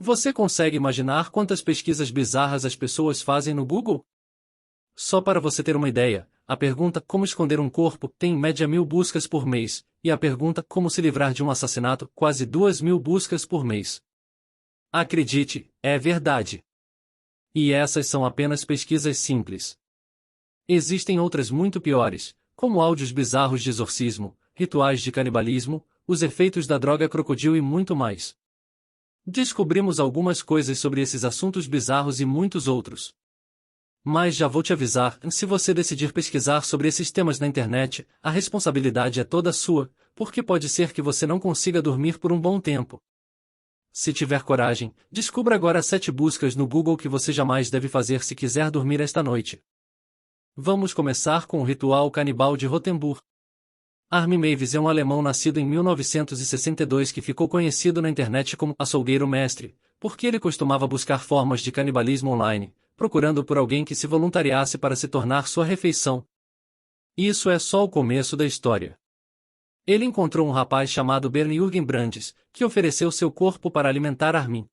Você consegue imaginar quantas pesquisas bizarras as pessoas fazem no Google? Só para você ter uma ideia, a pergunta "Como esconder um corpo" tem em média 1.000 buscas por mês, e a pergunta "Como se livrar de um assassinato" quase 2.000 buscas por mês. Acredite, é verdade. E essas são apenas pesquisas simples. Existem outras muito piores, como áudios bizarros de exorcismo, rituais de canibalismo, os efeitos da droga crocodilo e muito mais. Descobrimos algumas coisas sobre esses assuntos bizarros e muitos outros. Mas já vou te avisar, se você decidir pesquisar sobre esses temas na internet, a responsabilidade é toda sua, porque pode ser que você não consiga dormir por um bom tempo. Se tiver coragem, descubra agora 7 buscas no Google que você jamais deve fazer se quiser dormir esta noite. Vamos começar com o ritual canibal de Rotenburg. Armin Meiwes é um alemão nascido em 1962 que ficou conhecido na internet como açougueiro mestre, porque ele costumava buscar formas de canibalismo online, procurando por alguém que se voluntariasse para se tornar sua refeição. Isso é só o começo da história. Ele encontrou um rapaz chamado Bernd Jürgen Brandes, que ofereceu seu corpo para alimentar Armin.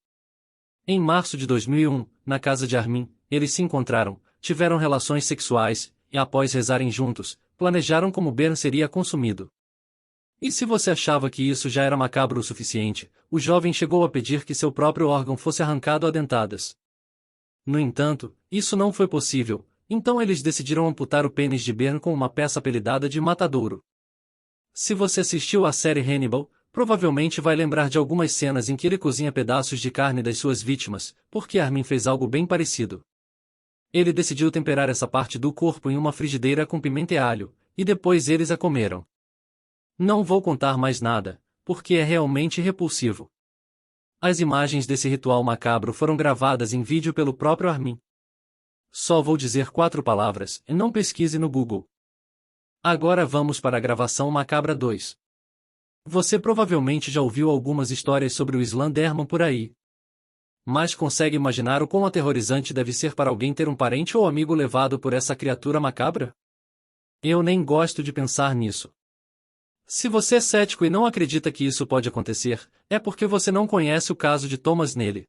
Em março de 2001, na casa de Armin, eles se encontraram, tiveram relações sexuais, e após rezarem juntos, planejaram como Bernd seria consumido. E se você achava que isso já era macabro o suficiente, o jovem chegou a pedir que seu próprio órgão fosse arrancado a dentadas. No entanto, isso não foi possível, então eles decidiram amputar o pênis de Bernd com uma peça apelidada de matadouro. Se você assistiu à série Hannibal, provavelmente vai lembrar de algumas cenas em que ele cozinha pedaços de carne das suas vítimas, porque Armin fez algo bem parecido. Ele decidiu temperar essa parte do corpo em uma frigideira com pimenta e alho, e depois eles a comeram. Não vou contar mais nada, porque é realmente repulsivo. As imagens desse ritual macabro foram gravadas em vídeo pelo próprio Armin. Só vou dizer 4 palavras, e não pesquise no Google. Agora vamos para a gravação macabra 2. Você provavelmente já ouviu algumas histórias sobre o Slenderman por aí. Mas consegue imaginar o quão aterrorizante deve ser para alguém ter um parente ou amigo levado por essa criatura macabra? Eu nem gosto de pensar nisso. Se você é cético e não acredita que isso pode acontecer, é porque você não conhece o caso de Thomas Neely.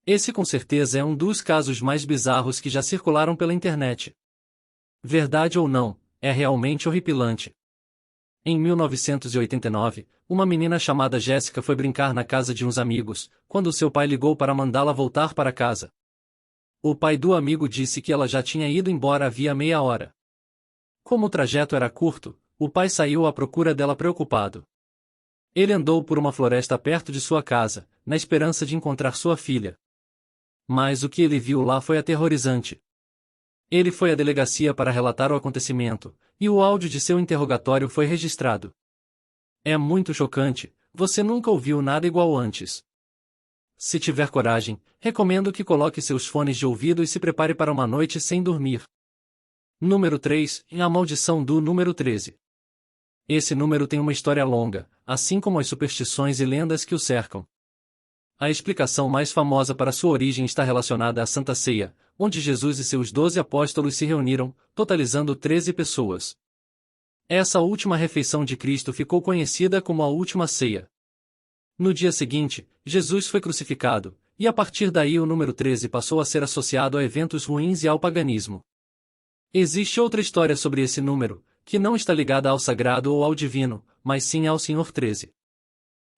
Esse com certeza é um dos casos mais bizarros que já circularam pela internet. Verdade ou não, é realmente horripilante. Em 1989, uma menina chamada Jéssica foi brincar na casa de uns amigos, quando seu pai ligou para mandá-la voltar para casa. O pai do amigo disse que ela já tinha ido embora havia meia hora. Como o trajeto era curto, o pai saiu à procura dela preocupado. Ele andou por uma floresta perto de sua casa, na esperança de encontrar sua filha. Mas o que ele viu lá foi aterrorizante. Ele foi à delegacia para relatar o acontecimento, e o áudio de seu interrogatório foi registrado. É muito chocante, você nunca ouviu nada igual antes. Se tiver coragem, recomendo que coloque seus fones de ouvido e se prepare para uma noite sem dormir. Número 3, A Maldição do Número 13. Esse número tem uma história longa, assim como as superstições e lendas que o cercam. A explicação mais famosa para sua origem está relacionada à Santa Ceia, onde Jesus e seus 12 apóstolos se reuniram, totalizando 13 pessoas. Essa última refeição de Cristo ficou conhecida como a Última Ceia. No dia seguinte, Jesus foi crucificado, e a partir daí o número 13 passou a ser associado a eventos ruins e ao paganismo. Existe outra história sobre esse número, que não está ligada ao sagrado ou ao divino, mas sim ao Senhor 13.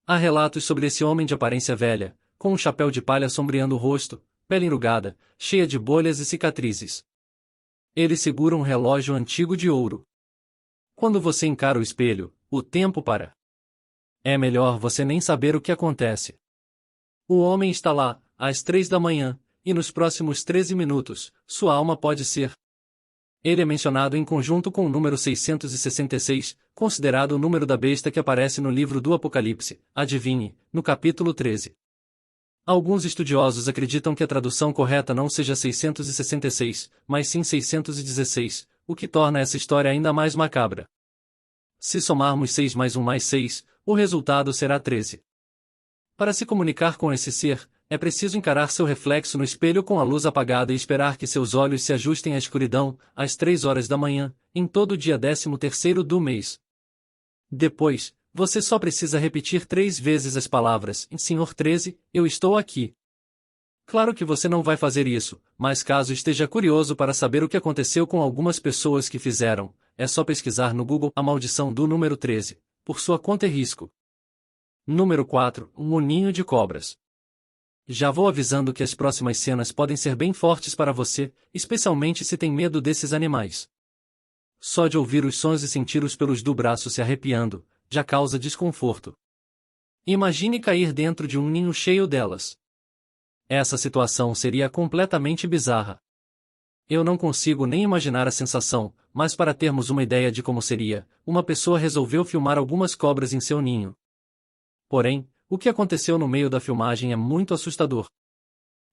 Há relatos sobre esse homem de aparência velha, com um chapéu de palha sombreando o rosto, pele enrugada, cheia de bolhas e cicatrizes. Ele segura um relógio antigo de ouro. Quando você encara o espelho, o tempo para. É melhor você nem saber o que acontece. O homem está lá, às 3 da manhã, e nos próximos 13 minutos, sua alma pode ser. Ele é mencionado em conjunto com o número 666, considerado o número da besta que aparece no livro do Apocalipse, adivinhe, no capítulo 13. Alguns estudiosos acreditam que a tradução correta não seja 666, mas sim 616, o que torna essa história ainda mais macabra. Se somarmos 6 mais 1 mais 6, o resultado será 13. Para se comunicar com esse ser, é preciso encarar seu reflexo no espelho com a luz apagada e esperar que seus olhos se ajustem à escuridão, às 3 horas da manhã, em todo o dia 13º do mês. Depois, Você só precisa repetir 3 vezes as palavras: Senhor 13, eu estou aqui. Claro que você não vai fazer isso, mas caso esteja curioso para saber o que aconteceu com algumas pessoas que fizeram, é só pesquisar no Google A Maldição do número 13, por sua conta e risco. Número 4. Um ninho de cobras. Já vou avisando que as próximas cenas podem ser bem fortes para você, especialmente se tem medo desses animais. Só de ouvir os sons e sentir os pelos do braço se arrepiando, já causa desconforto. Imagine cair dentro de um ninho cheio delas. Essa situação seria completamente bizarra. Eu não consigo nem imaginar a sensação, mas para termos uma ideia de como seria, uma pessoa resolveu filmar algumas cobras em seu ninho. Porém, o que aconteceu no meio da filmagem é muito assustador.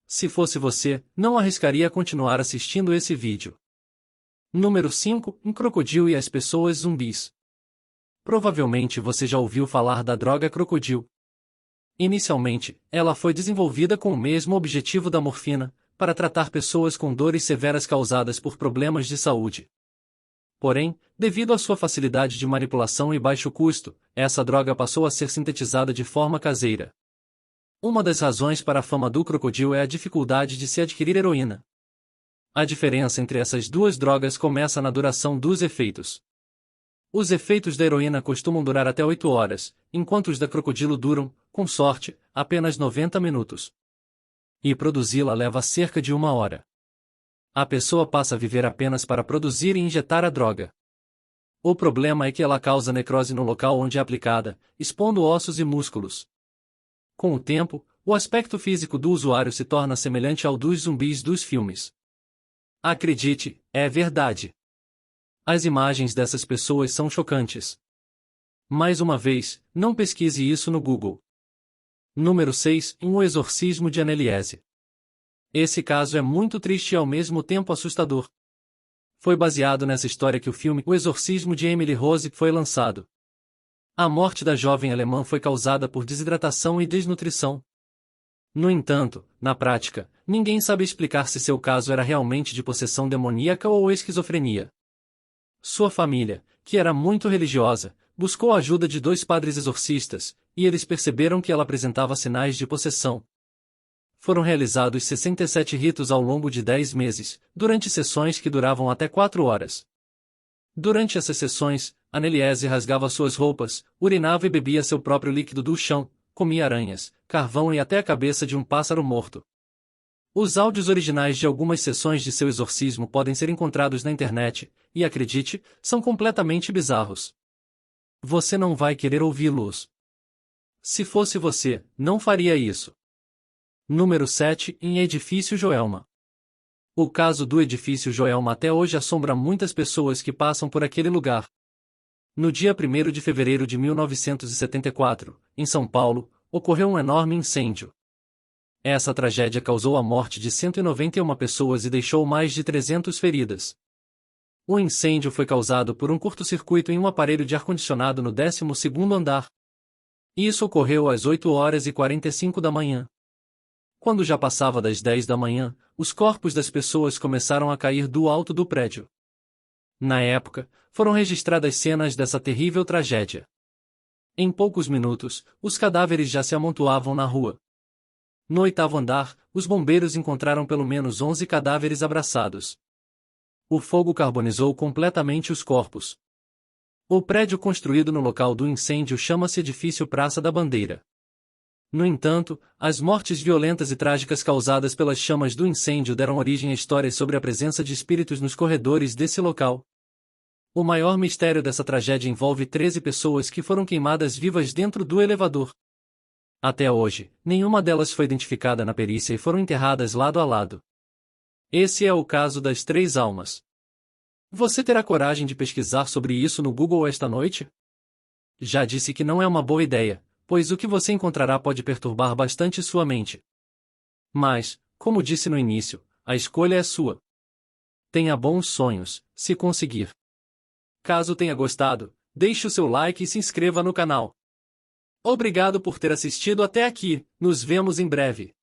Se fosse você, não arriscaria continuar assistindo esse vídeo. Número 5. Um crocodilo e as pessoas zumbis. Provavelmente você já ouviu falar da droga crocodilo. Inicialmente, ela foi desenvolvida com o mesmo objetivo da morfina, para tratar pessoas com dores severas causadas por problemas de saúde. Porém, devido à sua facilidade de manipulação e baixo custo, essa droga passou a ser sintetizada de forma caseira. Uma das razões para a fama do crocodilo é a dificuldade de se adquirir heroína. A diferença entre essas duas drogas começa na duração dos efeitos. Os efeitos da heroína costumam durar até 8 horas, enquanto os da crocodilo duram, com sorte, apenas 90 minutos. E produzi-la leva cerca de 1 hora. A pessoa passa a viver apenas para produzir e injetar a droga. O problema é que ela causa necrose no local onde é aplicada, expondo ossos e músculos. Com o tempo, o aspecto físico do usuário se torna semelhante ao dos zumbis dos filmes. Acredite, é verdade. As imagens dessas pessoas são chocantes. Mais uma vez, não pesquise isso no Google. Número 6. O exorcismo de Anneliese. Esse caso é muito triste e ao mesmo tempo assustador. Foi baseado nessa história que o filme O Exorcismo de Emily Rose foi lançado. A morte da jovem alemã foi causada por desidratação e desnutrição. No entanto, na prática, ninguém sabe explicar se seu caso era realmente de possessão demoníaca ou esquizofrenia. Sua família, que era muito religiosa, buscou a ajuda de 2 padres exorcistas, e eles perceberam que ela apresentava sinais de possessão. Foram realizados 67 ritos ao longo de 10 meses, durante sessões que duravam até 4 horas. Durante essas sessões, Anneliese rasgava suas roupas, urinava e bebia seu próprio líquido do chão, comia aranhas, carvão e até a cabeça de um pássaro morto. Os áudios originais de algumas sessões de seu exorcismo podem ser encontrados na internet, e acredite, são completamente bizarros. Você não vai querer ouvi-los. Se fosse você, não faria isso. Número 7. Em Edifício Joelma. O caso do Edifício Joelma até hoje assombra muitas pessoas que passam por aquele lugar. No dia 1º de fevereiro de 1974, em São Paulo, ocorreu um enorme incêndio. Essa tragédia causou a morte de 191 pessoas e deixou mais de 300 feridas. O incêndio foi causado por um curto-circuito em um aparelho de ar-condicionado no 12º andar. Isso ocorreu às 8h45 da manhã. Quando já passava das 10 da manhã, os corpos das pessoas começaram a cair do alto do prédio. Na época, foram registradas cenas dessa terrível tragédia. Em poucos minutos, os cadáveres já se amontoavam na rua. No 8º andar, os bombeiros encontraram pelo menos 11 cadáveres abraçados. O fogo carbonizou completamente os corpos. O prédio construído no local do incêndio chama-se Edifício Praça da Bandeira. No entanto, as mortes violentas e trágicas causadas pelas chamas do incêndio deram origem a histórias sobre a presença de espíritos nos corredores desse local. O maior mistério dessa tragédia envolve 13 pessoas que foram queimadas vivas dentro do elevador. Até hoje, nenhuma delas foi identificada na perícia e foram enterradas lado a lado. Esse é o caso das 3 almas. Você terá coragem de pesquisar sobre isso no Google esta noite? Já disse que não é uma boa ideia, pois o que você encontrará pode perturbar bastante sua mente. Mas, como disse no início, a escolha é sua. Tenha bons sonhos, se conseguir. Caso tenha gostado, deixe o seu like e se inscreva no canal. Obrigado por ter assistido até aqui, nos vemos em breve.